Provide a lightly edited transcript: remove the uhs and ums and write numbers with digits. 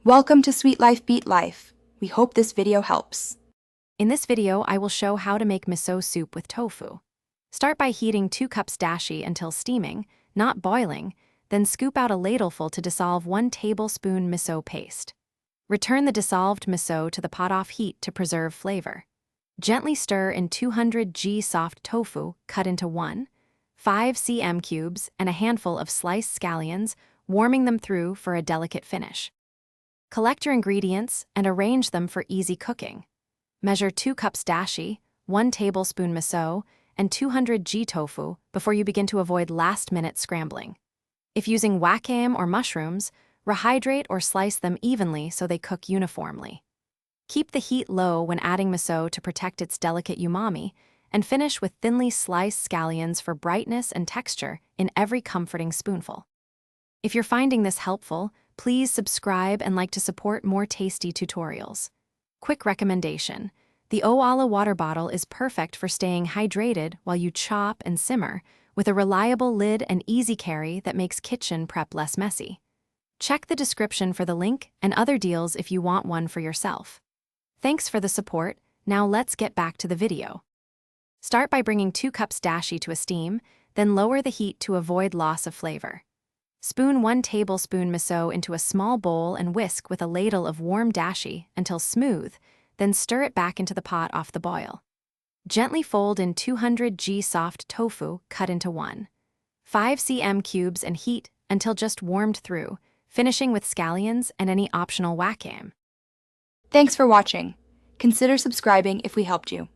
Welcome to Sweet Life Beat Life. We hope this video helps. In this video, I will show how to make miso soup with tofu. Start by heating 2 cups dashi until steaming, not boiling, then scoop out a ladleful to dissolve 1 tablespoon miso paste. Return the dissolved miso to the pot-off heat to preserve flavor. Gently stir in 200 g soft tofu cut into 5 cm cubes and a handful of sliced scallions, warming them through for a delicate finish. Collect your ingredients and arrange them for easy cooking. Measure 2 cups dashi, 1 tablespoon miso, and 200 g tofu before you begin to avoid last-minute scrambling. If using wakame or mushrooms, rehydrate or slice them evenly so they cook uniformly. Keep the heat low when adding miso to protect its delicate umami, and finish with thinly sliced scallions for brightness and texture in every comforting spoonful. If you're finding this helpful, please subscribe and like to support more tasty tutorials. Quick recommendation: the Owala water bottle is perfect for staying hydrated while you chop and simmer, with a reliable lid and easy carry that makes kitchen prep less messy. Check the description for the link and other deals if you want one for yourself. Thanks for the support. Now let's get back to the video. Start by bringing 2 cups dashi to a steam, then lower the heat to avoid loss of flavor. Spoon 1 tablespoon miso into a small bowl and whisk with a ladle of warm dashi until smooth, then stir it back into the pot off the boil. Gently fold in 200 g soft tofu cut into 5 cm cubes and heat until just warmed through, finishing with scallions and any optional wakame. Thanks for watching. Consider subscribing if we helped you.